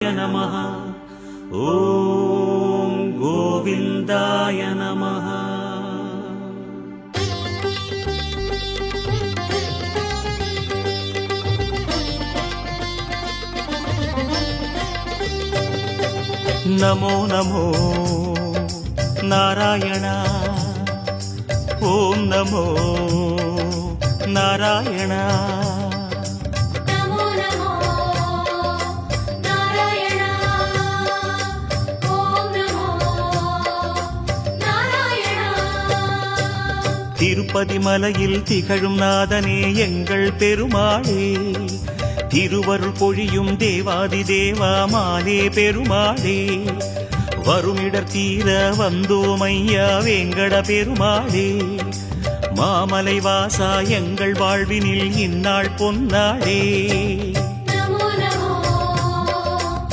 नमः। ॐ गोविन्दाय नमः। नमो नमो नारायण। ॐ नमो नारायण। திருப்பதி மலையில் திகழும் நாதனே எங்கள் பெருமாளே, திருவருள் பொழியும் தேவாதி தேவா மாலே பெருமாளே, வருமிடர் தீர வந்தோமையா வேங்கட பெருமாளே, மாமலை வாசா எங்கள் வாழ்வினில் இந்நாள் பொன்னாளே.